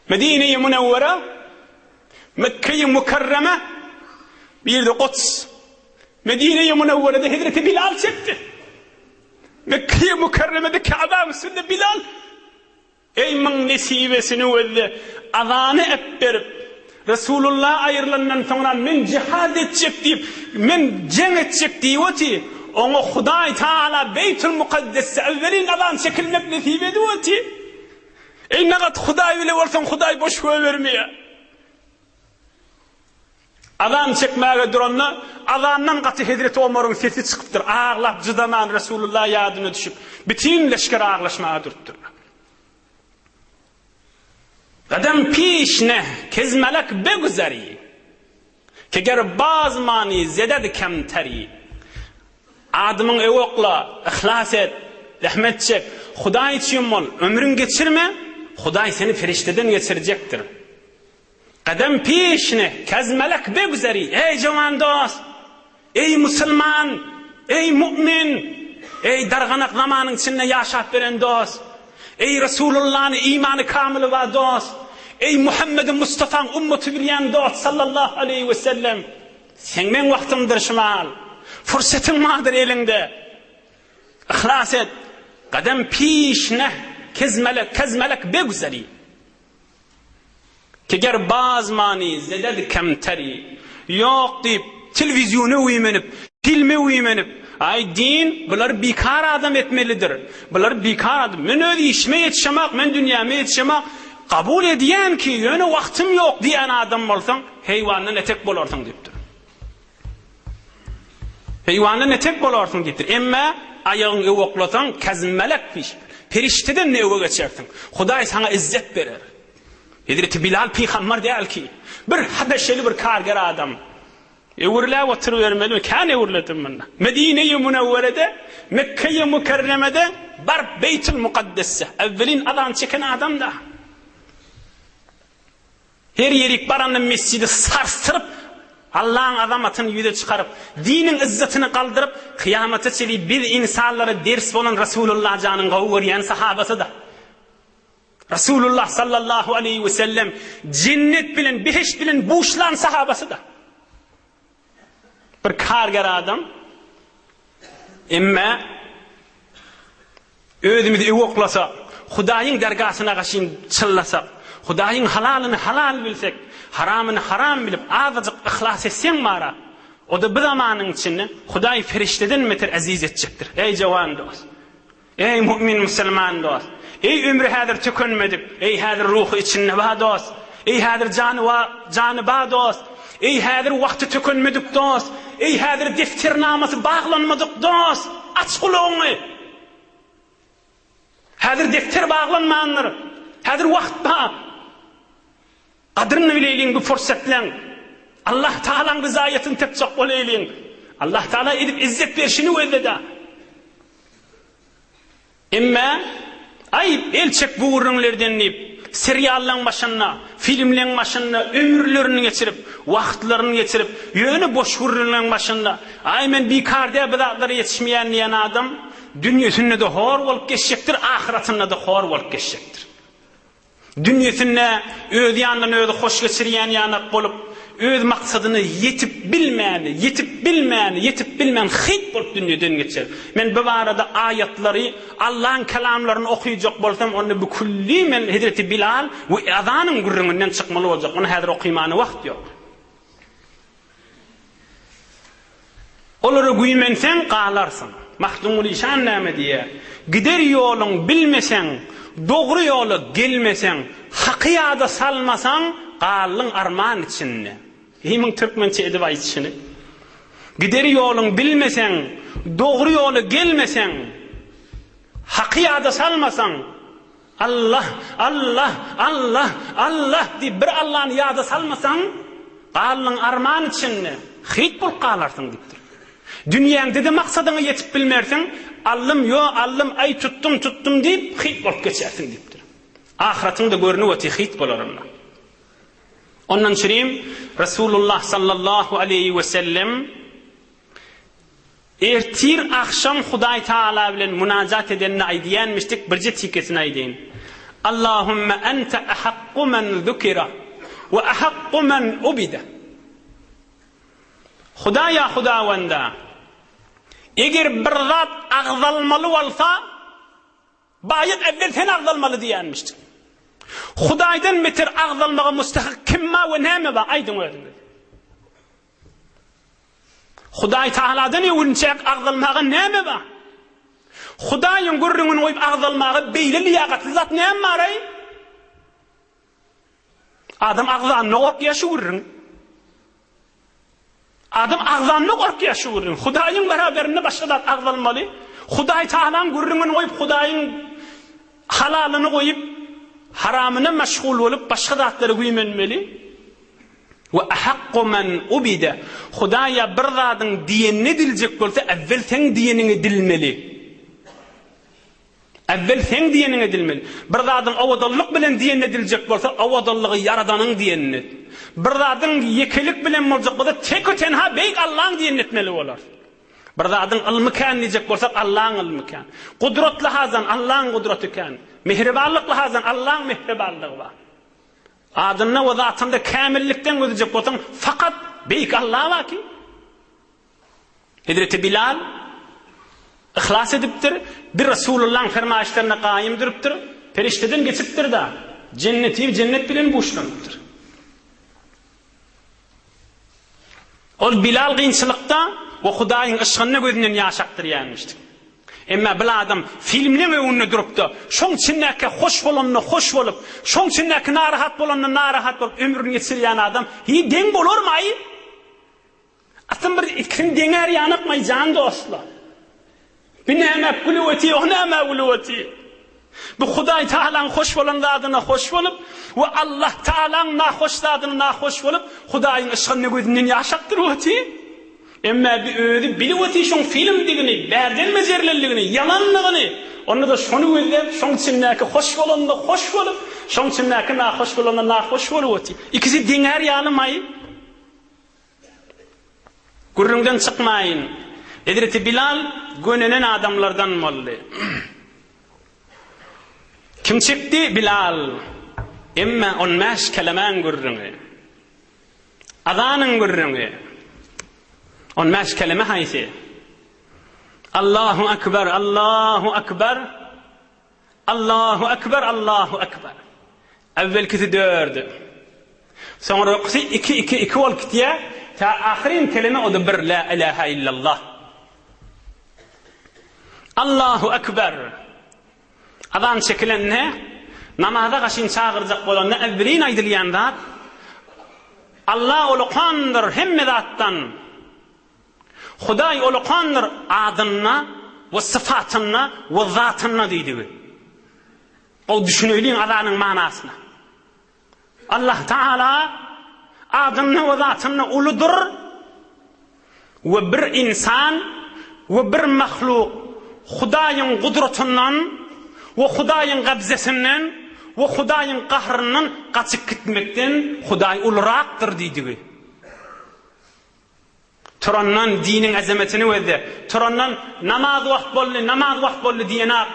Medine-i Münevvere, Mekke-i Mükerreme, bir de Kudüs. Medine-i Münevvere'de Hazreti Bilal çekti. Mekke-i Mükerreme'de Ka'ba'nın üstünde Bilal. Ey min nesibesini verdi. Azanı hep verip, Resulullah ayrılandan sonra men cihad edecek deyip, men ceng edecek deyip, onu Huday Teala Beytül Mukaddes'e evvelin adan çekilmek nasip ediyordu. Ey ne kadar Huday bile olsan Huday boş vermeye. Adan çekmeye duranlar, adandan katı Hazreti Ömer'in sesi çıkıptır. Ağlap cıdaman Resulullah yadına düşüp, bütün leşker ağlaşmaya duruptur. Kadem pişne kezmelek beguzari, ki ger baz mani zeded kemteri. Adımın evokla, ihlas et, rahmet çek, Huday için ol, ömrün geçirme, Huday seni ferişteden geçirecektir. Kadem pişne, kezmelek beguzari, ey cavan dost, ey Müslüman, ey mümin, ey darganak zamanın içinde yaşap veren dost, ey Resulullah'ın imanı kamili var dost, ey Muhammed'in Mustafa'nın ümmeti bilen dost sallallahu aleyhi ve sellem, sen men vaktimdir şimal. Fırsatın vardır elinde. İhlas et. Kadem pişne kezmelek beguzari. Ki ger baz mani zeded kemteri. Yok deyip, televizyonu uymenip, filmi uymenip, ay din, bunlar bikar adam etmelidir. Bunlar bikar adam. Men öyle işime yetişemek, men dünyama yetişemek, kabul ediyen ki, yöne vaktim yok diyen adam olsan, heyvandan etek bolarsan deyiptir. Heyvandan etek bolarsın getir. Emme ayağını evoklatan kezmelek piş. Perişteden ne eve geçersin. Huday sana izzet verir. Hazreti Bilal peygamber değil ki. Bir habeşeli bir karger adam. Evurla otur vermeli mi? Kan evurladım bana. Medine-i Münevvere'de, Mekke-i Mükerreme'de, bar Beytül Mukaddes'e. Evvelin adan çeken adam da. Her yerik baranın mescidi sarstırıp, Allah'ın azamatını yüze çıkarıp, dinin izzetini kaldırıp, kıyamete çeli bir insanlara ders olan Resulullah canın gavuriyen sahabası da. Resulullah sallallahu aleyhi ve sellem cennet bilen, beheşt bilen buşlan sahabası da. Bir kargar adam. Emme özümüzü oklasak, Hudaýyň dergasyna gaşyn çıllasak, Hudaýyň halalını halal bilsek, haramını haram bilip azyjyk ihlas etseň mara, o da bir zamanyň içinde Hudaý ferişteden meter aziz etjekdir. Ey jawan dost, ey mümin musulman dost, ey ömrü häzir tükenmedik, ey häzir ruhu içinde ba dost, ey häzir jany ba dost, ey häzir wagty tükenmedik dost, ey häzir defternamasy baglanmadyk dost, aç gulagyňy. Häzir defter baglanmandyr. Häzir wagt ba. Qadryny bileýin bu fursatlaň. Allah Taalaň rizaýatyny tepjek boleýin. Allah Taala edip izzet berişini wezde. Emma ayıp elçek buğurunlardan deyip seriallan başına, filmlen başına ömürlerini geçirip, vaktlarını geçirip, yönü boş hurrunlan başına ay men bikarda bidatlara yetişmeyen diyen adam dünyasında da hor olup geçecektir, ahiretinde de hor olup geçecektir. Dünyasında öz yandan özü hoş geçiriyen yanak bolup öz maksadını yetip bilmeyen hit bolup dünyadan geçer. Men bu arada ayetleri, Allah'ın kelamlarını okuyacak bolsam onu bu kulli men Hazreti Bilal ve azanın gurrundan çıkmalı olacak. Onu hazır okuymana vakt yok. Oları güymensen qalarsın. Mahdumul işan näme diye. Gider yolun bilmesen, doğru yolu gelmesen, hakiyada salmasan qalın arman içinde. Himin Türkmençe edip aytışını. Gider yolun bilmesen, doğru yolu gelmesen, hakiyada salmasan, Allah, Allah, Allah, Allah diye bir Allah'ın yada salmasan, qalın arman içinde. Hit bul qalarsın diptir. Dünyanın dedi maksadını yetip bilmersen, allım ay tuttum deyip hit bulup geçersin diptir. Ahiretinde görünü öte hit bularınla. Ondan şiriyim Resulullah sallallahu aleyhi ve sellem ertir akşam Hudaý Taala bilen münajat edenine aydiýanmışdyk, birje tikesini aydiýin. Allahumma ente ahaqqu men zukira ve ahaqqu men ubida. Hudaýa Hudawanda eger bir zat agzalmaly bolsa baýat evvel sen agzalmaly diýänmişdik. Hudaýdan meter agzalmaga mustahik kimma we näme ba aýdyň özüňiz. Hudaý Taala'dan ýewinçek agzalmaga näme ba? Hudaýyň gurrungyny goýup agzalmaga beýle liýagatly zat näme baray? Adam agzanyny goýup ýaşuryn. Adam agzanyny goýup ýaşuryn. Hudaýyň beraberinde başga zat agzalmaly. Hudaý Taala'nın gurrungyny goýup Hudaýyň halalyny goýup haramına meşgul olup başka zatları güymenmeli. Ve ahaqqu men ubida. Hudaýa bir zadyň diýenini diljek bolsa, evvel sen diýenini dilmeli. Evvel sen diýenini dilmeli. Bir zadyň awadallyk bilen diýenini diljek bolsa, awadallygy yaradanyň diýenini. Bir zadyň yekelik bilen boljak bolsa, tek we tenha beýik Allahyň diýenini etmeli bolar. Bir zadyň ilmikan diýjek bolsak, Allahyň ilmikan. Kudratly hazan Allahyň kudraty kan. Mehribanlyk hazan Allah'ın mehribanlygy var. Adına ve zatında kamillikten gözecek bolsaň fakat beýik Allah var ki. Hazreti Bilal ihlas edipdir, bir Resulullah'ın fermaýşlaryna qaýym durupdyr, perişteden geçipdir da cennet bilen boşlanıpdyr. Ol Bilal gynçylykda we Hudaýyň ışgyny gözünden ýaşakdyrýanmışdy. Emma bir adam filmleň öňünde durupdy. Şoň içindäki hoş bolanyny hoş bolup, şoň içindäki narahat bolanyny narahat bolup ömrüni geçirýän adam hi deň bolarmy? Aslında bir ikisini deňär ýanykmy jan dostlar. Binäme gulwati, onama gulwati. Bu Hudaý Taala'nın hoş bolan zadyna hoş bolup we Allah Taala'nın nahoş zadyna nahoş bolup Hudaýyň ışgyny gözünden ýaşakdyrwati. Emma bir özü bilwati şoň film digini, berden mezerlenligini, yalanlygyny, onu da şonu gözlep, şoň içindäki hoş bolanyny hoş bolup, şoň içindäki nahoş bolanyny nahoş bolwati. İkisi deňär ýalymy? Gurrundan çykmaýyn. Hazreti Bilal gönenen adamlardan boldy. Kim çekti? Bilal. Emma 15 kelimen gurrungi. Azanın gurrungi. 15 kelime haysi. Allahu Ekber, Allahu Ekber. Allahu Ekber, Allahu Ekber. Evvelkisi 4. Sonra okisi 2 vaktiye ta ahirin kelime o da 1 la ilahe illallah. Allahu Ekber. Adan çekilen ne? Namaza kaşın çağıracak bolanı evvelin aydılıyanda Allah uluqandır hemme zattan. Huday uluqandır adına ve sıfatına ve zatına deydi. O düşünüylüğün adanın manasına. Allah Teala adına ve zatına uludur ve bir insan ve bir mahluk Hudayın kudretundan ve Hudayın gabzesinden ve Hudayın qahrından qaçıp gitmekten Huday uluraqtır deydi. Turandan dinin azametini verdi. Turandan namaz vaqt bolli diyene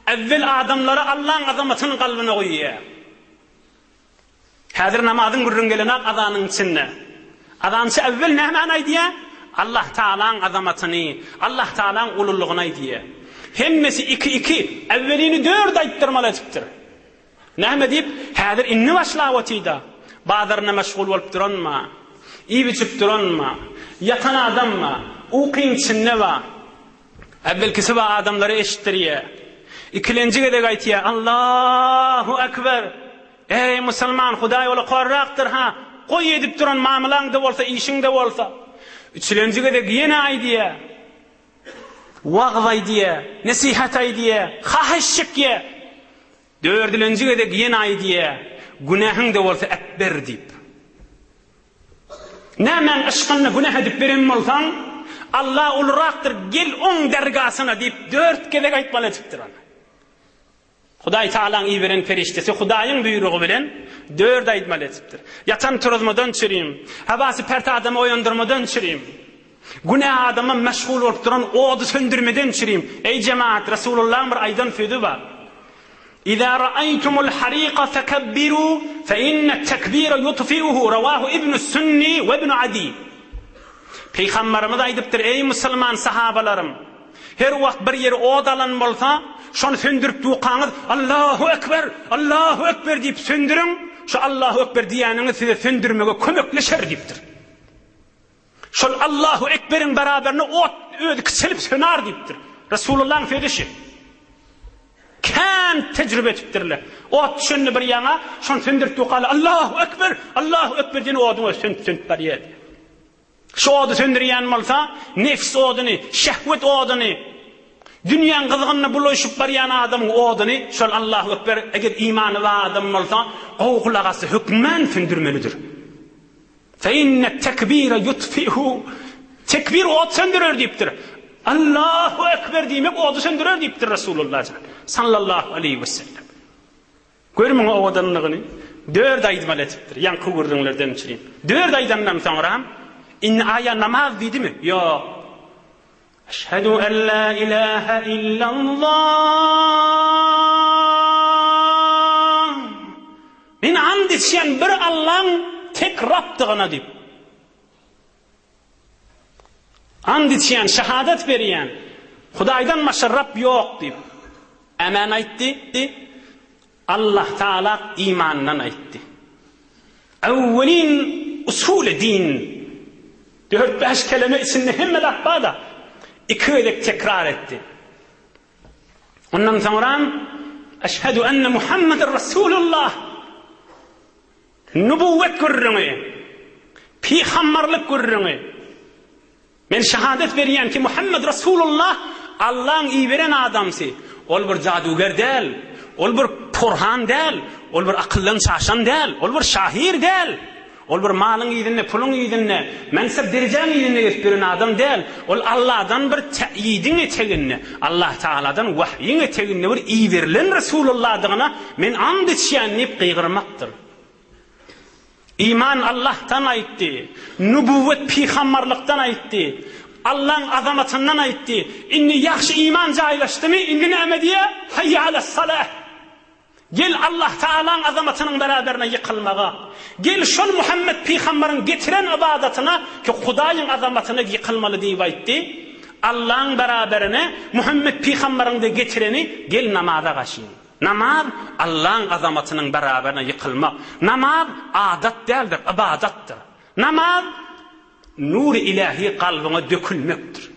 evvel adamları Allah'ın azametinin kalbine koyuyor. Hazır namazın gurrun gelene adanın içinde. Adansı evvel ne manaydı ya? Allah Teala'nın azametini, Allah Teala'nın ululuğuna diye. Hemmesi 2 evvelini 4 ayttırmalıdır. Näme deyip hazır inni başlavatıyda. Bazılarına meşgul olup duranma, iyi biçip duranma, yatan adamma, uqin içinde va. Evvelkisi va adamları eşittiriye. İkilenci gedek aytiye Allahu Ekber. Ey Müslüman, Huday ola qarraqtır ha. Qoy edip duran mamulan da bolsa, işin de bolsa. Üçüncü gedek yine aydiye. Wağz aydiye, nasihat aydiye, xahişlik ye. Dördüncü gedek yine aydiye. Günahın da bolsa ekber deyip. Nämen aşkınna günah edip berim bolsan, Allah uluraqtır gel on dergasına deyip 4 gedek aytmalıdır. Huday Teala'nın iyi veren feriştesi Hudayın buyruğu bilen 4 aytmalıdır. Yatan turuzmadan çürüyüm. Havası pert adamı oyandırmadan çürüyüm. Günah adamı meşgul olup duran oğdu söndürmeden çürüyüm. Ey cemaat, Resulullah'ın bir aydan füdü var. İzâ ra'aytumul hariqa fekebbiru fe inne tekbira yutfi'uhu ravahu İbn-i Sünni ve İbn-i Adi. Peygamberimiz aydıptır ey Müslüman sahabalarım. Her vaqt bir yeri odalan bolsa, şonu söndürüp duqanız Allahu Ekber, Allahu Ekber deyip söndürün. Şu Allahu Ekber diyanını size söndürmege kömekleşer deyiptir. Şu Allahu Ekber'in beraberine ot ödü kısalip söner deyiptir. Resulullah'ın fedişi. Kan tecrübe etiptirler. Ot şunu bir yana, şonu söndürüp duqalı Allahu Ekber, Allahu Ekber deyini odunu söndürüp bariyer. Şu odu söndürüyen olsa, nefs odunu, şehvet odunu, dünyanın kızgınını bulaşıp bariyen adamın odunu, şol Allahu Ekber, eğer imanı var adam olsa, oğulağası hükmen söndürmelidir. فَاِنَّ التَّكْبِيرَ يُطْفِئُهُ Tekbir od söndürür deyiptir. Allahu Ekber demek odu söndürür deyiptir Resulullah sallallahu aleyhi ve sellem. Görmün o odanlığını 4 aydımal etiptir. Yankı gurrunlardan içireyim. 4 aydan sonra İnne aya namaz dedi mi? Yok. Eşhedü en la ilahe illallah. Ben hamd etsen bir Allah'ın tek Rabb'dığına deyip. Hamd etsen, şehadet veriyen, Hudaydan başka Rabb yok deyip. Emen aytti. Allah Teala imandan aytti. Evvelin usul din. 4-5 kelime içinde hemme lakbada 2 edek tekrar etti. Ondan sonra eşhedü enne Muhammeden Resulullah nübüvvet gurrunu peygamberlik gurrunu men şehadet veriyen ki Muhammed Resulullah Allah'ın iyi veren adamsı. Ol bir caduger değil, ol bir porhan değil, ol bir akıllan şaşan değil, ol bir şahir değil. Ol bir malın iyidinne, pulun iyidinne, mensep derecen iyidinne geçbirin adam değil. Ol Allah'dan bir teyidin eteginne, Allah Teala'dan vahyin eteginne bir iyi verilen Resulullah adına men and etşenleyip kıygırmaktır. İman Allah'tan aitti, nübüvvet peygamberlikten aitti, Allah'ın azamatından aitti. İnni yaxşı iman caylaştı mı, inni ne diye? Hayya alas salah. Gel Allah Taala'nın azamatının beraberine yıkılmağa. Gel şol Muhammed Peygamber'in getiren ibadatına ki Hudaýyň azamatına yıkılmalı diýip aýtdy. Allah'ın beraberine Muhammed Peygamber'in de getireni gel namaza gaşyn. Namaz Allah'ın azamatının beraberine yıkılmak. Namaz adat değildir, ibadatdır. Namaz nur ilahi kalbine dökülmektir.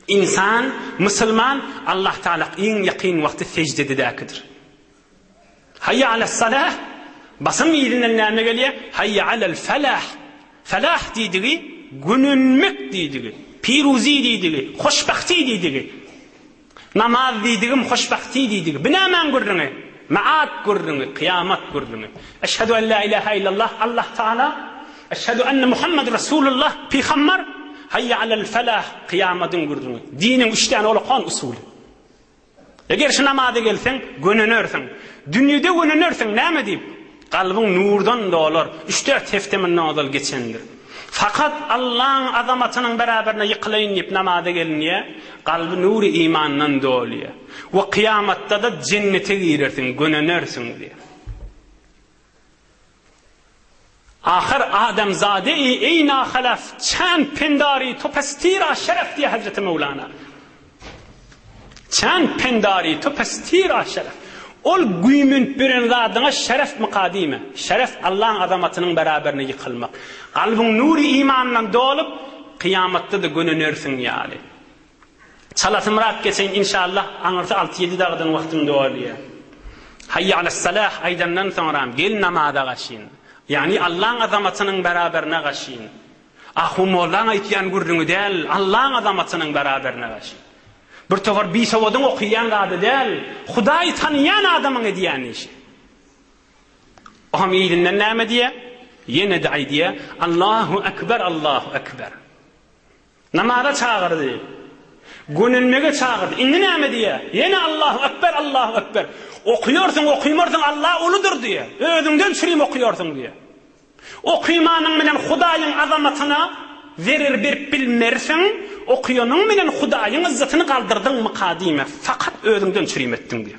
İnsan, Müslüman Allah Teala en yakın vakti secdededekidir. Hayya alel salah basım yerinden näme gelýär? Hayya alel felah. Felah diýdigi gününmek diýdigi. Piruzi diýdigi, hoşbahti diýdigi. Namaz diýdigim hoşbahti diýdigi. Binaman görüňi, maat görüňi, kıyamat görüňi. Eşhedü en la ilahe illallah Allah Teala, eşhedü enne Muhammed Resulullah Peygamber. Hayya alel felah kıyamatın görüňi. Dinin 3 tane olakan usulü. Eger şu namaza gelsen gönünörsen, dünyada gönünörsen näme diýip? Kalbin nurdan dolar. 3-4 heftemin nazal geçendir. Fakat Allah'ın azamatının beraberine yıkılayın deyip namaza gelinýär, kalbi nuri imandan dolýar. Ve kıyamatta da cennete girersin, gönünörsin diye. Ahir Adem zade eyna halaf çan pendari topestira şeref diye Hazreti Mevlana. Çan pendari topestira şeref. Ol güýmünt biren zadyna şeref mukadime. Şeref Allah'ın azamatının beraberine yıkılmak. Kalbin nuri imandan dolup kıyamatda da gönünörsin ýaly. Çalatymrak geçen inşallah aňyrty 6-7 dagdan wagtym dolýar. Hayya alas salah aydandan soňra gel namaza gaşyn. Yani Allah'ın azamatının beraberine gaşyn. Ahumollan aýtýan gurduňy del, Allah'ın azamatının beraberine gaşyn. Bir tovar bir savadyň okuyan zady del, Hudaýy tanıyan adamyň edýän işi. Aham ýerinden näme diýe? Yine de diýe, Allahu ekber, Allahu ekber. Namaza çağırdy. Gönülmege çağırdy. Indi näme diýe? Yine Allahu ekber, Allahu ekber. Okuyorsun, okuymorsun Allah uludur diye. Özünden çürüm okuyorsun diye. Okuymanyň bilen Hudaýyň azamatyna verir bir bilmersin, okuyanın bilen Hudaýyň izzetini kaldırdın mı kadime? Fakat özünden çürüm ettin diye.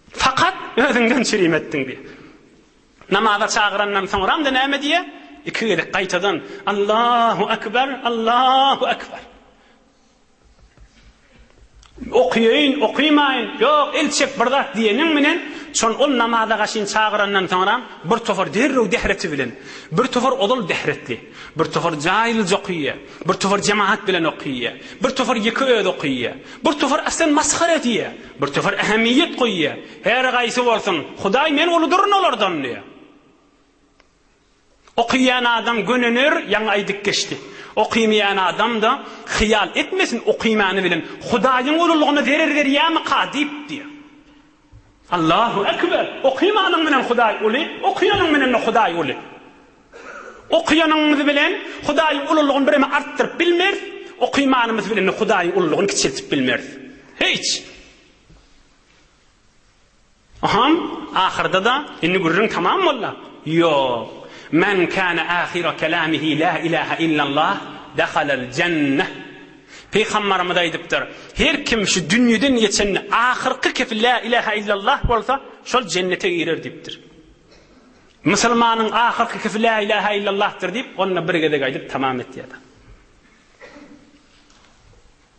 Fakat özünden çürüm ettin diye. Namaza çağırandan sonra da näme diye? 2 kere qaytadan Allahu ekber, Allahu ekber. Okuyayın, okuymayın, yok elçek bardak diyenin minen çon ol namaza gaşyn çağırandan sonra bir tofor derrew dehreti bilen, bir tofor odul dehretli, bir tofor jahil okuýar, bir tofor jemaat bilen okuýar, bir tofor ýeki öz okuýar, bir tofor aslan maskhara diýär, bir tofor ähemiyet goýýar. Her gaýsy bolsun, Hudaý men uludurun olardan diýär. Okuyan adam gönünür, yan aydık geçti. Okuymayan adam da hıyal etmesin okuymanı bilen. Hudaýyň ululugyny verir ýa-mı kadip diýär. Allahu ekber. Okuymanyň bilen Hudaý uly, okuyanyň bilen Hudaý uly. Okuyanyň bilen Hudaý ululugyny bireme artdyryp bilmer, okuymanyň bilen Hudaý ululugyny kiçiltip bilmer. Hiç. Aham ahirde da inni gurrun tamam molla. Yok. Men kana ahira kelamihi la ilaha illallah dakhalal cenneh. Peygamberimiz aýdypdyr. Her kim şu dünýeden geçen ahirki kefil la ilaha illallah bolsa, şol cennete girer dipdir. Müslümanyň ahirki kefil la ilaha illallahdyr dip, onu bir gede aýdyp tamam etýär.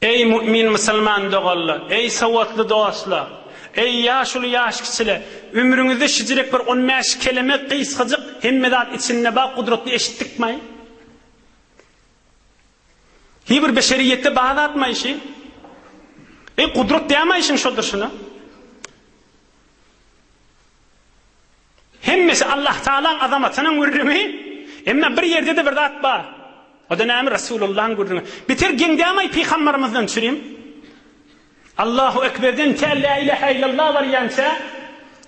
Ey mümin müslüman dogalla, ey sawatly dostlar, ey yaşly ýaş kişiler, ömrüňizde şijirek bir 15 kelime gysgadyk hemmedat içinde ba kudretli eşitlikmeýin. Hiçbir beşeriyette bağlı atmayışı. Kudret diyemayışın şodur şuna. Hemmesi Allah Teala'nın azamatının gurrumi. Ama bir yerde de bir zat var. O da näme Resulullah'ın gurrumi. Bitir gen diyemay Peygamberimizden çürüyüm. Allahu Ekber'den te la ilahe illallah var yansa,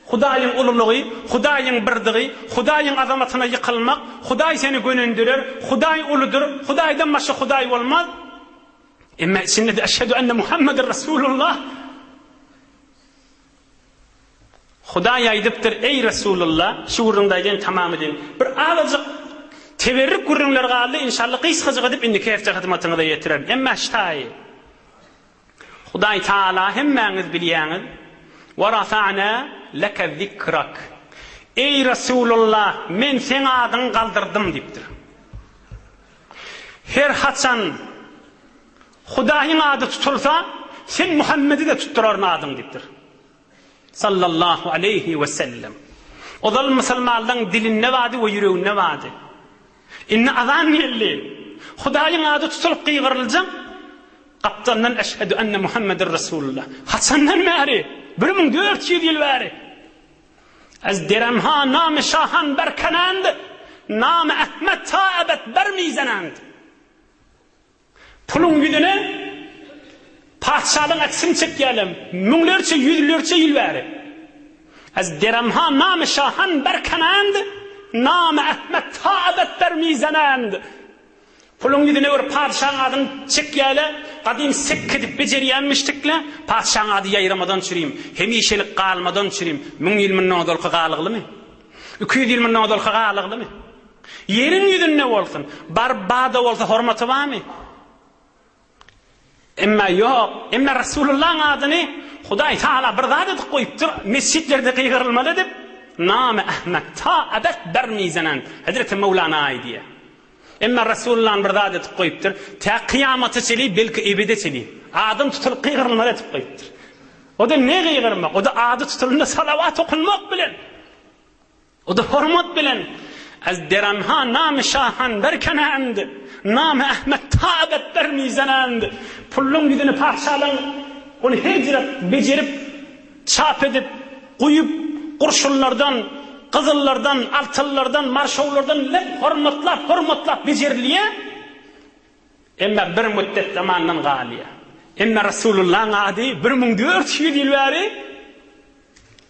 Hudaýyň ululugy, Hudaýyň birdigi, Hudaýyň azamatyna yıkılmak, Hudaý seni gönündürür, Hudaý uludur, Hudaýdan başga Hudaý bolmaz. Emma içinde de eşhedü enne Muhammed Resulullah. Hudaý aýdypdyr, ey Resulullah, şu urundaýdan tamam edin. Bir alazyk teberrük gurrunlar galdy, inşallah gysgaja edip indi käfte hyzmatyňyza ýetirer. Emma ştaý. Hudaý Taala hemmäňiz bilýäňiz. Wa rafa'na leke zikrak. Ey Resulullah, men sen adın kaldırdım diptir. Her haçan Hudaýyň ady tutulsa, sen Muhammed'i de tutturarın adın diptir. Sallallahu aleyhi ve sellem. O da musulmanların dilinde vadi ve yüreğinde vadi. İnne azan yelli. Hudaýyň ady tutulup kıygırılacak. Kaptandan eşhedü enne Muhammedir Resulullah. Haçandan meri. 1400 yıl veri. Az deremha nam-ı şahan berkenand. Nam-ı Ahmet ta ebed bermizanand. Pulun yüzüne padşalyň eksin çekýärler. Müňlerçe, yüzlerçe yıl veri. Az deremha nam-ı şahan berkenand. Nam-ı Ahmet ta ebed bermizanand. Pulun yüzüne bir padşahyň adyny çekýärler. Qadim sekkedip bejerýänmişdikle padşahyň ady ýaýramadan çürýüm. Hemişelik galmadan çürýüm. 1000 ýyl menden odalky galyglymy? 200 ýyl menden odalky galyglymy? Yerin yüzünde bolsun, barbada bolsa hormaty barmy? Emma yok, emma Resulullah'ın adyny Hudaý Taala bir zat edip goýupdyr, mescitlerde kıygırılmaly dip, Nam-ı Ahmet ta ebed bermizanand. Hazreti Mevlana aýdy. Emma Resulullah'ın bir zat edip goýupdyr, ta kıyamata çeli belki ebede çeli. Adım tutulup kıygırılmaly dip goýupdyr. O da ne kıygırmak? O da adı tutulunda salavat okunmak bilen. O da hormat bilen. Az deranha nam-ı şahan berkenand. Nam-ı Ahmet ta ebed bermizanand. Pullun yüzünü padşalyň onu hecret bejerip çap edip koyup kurşunlardan, kızıllardan, altınlardan, marşovlardan hormatlap bejerliye. Emma bir müddet zamandan galiye. Emma Resulullah'ın adı 1400 yıl beri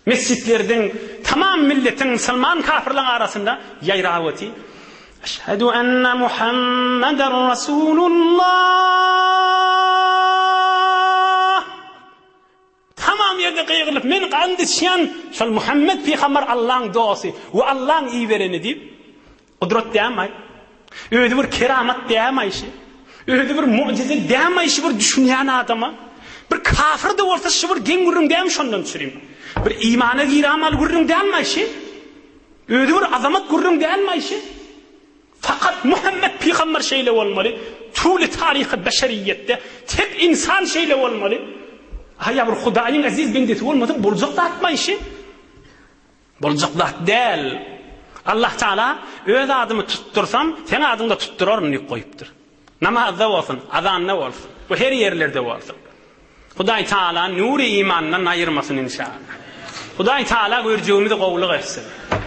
mescitlerden tamam milletin Müslüman kafirlerin arasında yayrağıti. Eşhedü enne Muhammeden Resulullah. Tamam yerde kıygırlıp men qandışyan şol Muhammed peygamber Allah'ın dostu ve Allah'ın iyi vereni deyip kudret diyemay. Öyle bir keramet diyemay işi. Öyle bir mucize diyemay işi bir düşünýän adama. Bir kafir de olsa şu bir gen gurrun diyemiş ondan çürüyüm. Bir imana giramal gurrun diyemay işi. Öyle bir azamat gurrun diyemay işi. Fakat Muhammed peygamber şeyle olmalı. Tuli tarihi beşeriyette tek insan şeyle olmalı. Haya bir Hudaýyň aziz bendeti olmadı, bolacak da atma işi. Bolacak da del. Allah Taala öz adymy tuttursam, sen adyňy da tutturaryn diýip goýupdyr. Namazda bolsun, azanda bolsun, bu her yerlerde bolsun. Hudaý Taala nuri imandan aýyrmasyn inşallah. Hudaý Taala görjegimizi gowluk etsin.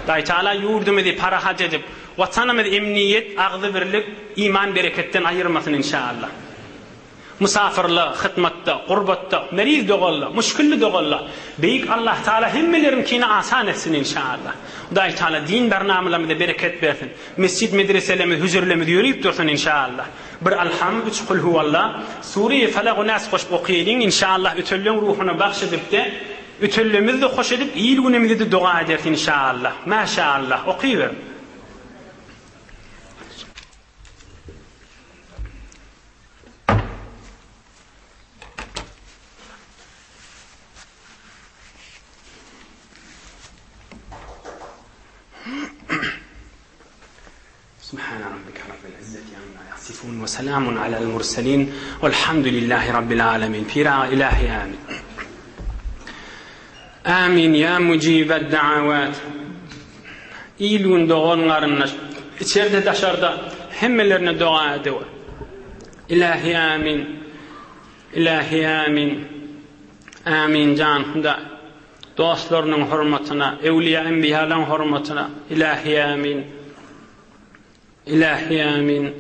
Hudaý Taala ýurdumuzy parahat edip, watanymyzy emniyet, agzy birlik, iman bereketden aýyrmasyn inşallah. Musafirli, hizmetde, qurbatda, meriz dogalla, müşkilli dogalla. Beyik Allah Taala hemmelerinkini asan etsin inşallah. Hudaý Taala din barnamalarymyzda bereket bersin. Mescid medreselerimiz, huzurlarymyz ýürüýüp dursun inşallah. Bir alhamd, 3 kul huvallah, Suriye Falaq we Nas hoş okuýaryň inşallah ötüllüň ruhuny bagş edip de ötüllümizde hoş edip iýil günümizde de dua edersin inşallah. Maşallah okuýber. سبحان ربك رب العزة عما يصفون وسلام على المرسلين والحمد لله رب العالمين. Pira ilahi amin. Amin ya mucib ad-da'avat. İlün doğanlarına içeride dışarıda hemmelerine dua ediyor. İlahi amin. İlahi amin. Amin canında dostlarının hürmetine, evliya enbiyaların hürmetine. İlahi amin. İlahi amin.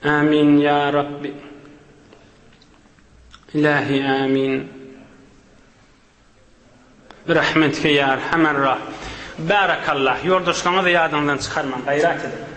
Amin ya Rabbi. İlahi amin. Rahmetke ya Erhamer Rahim. Barakallah. Yoldaşlarına da yadından çıkarmam. Gayret edin.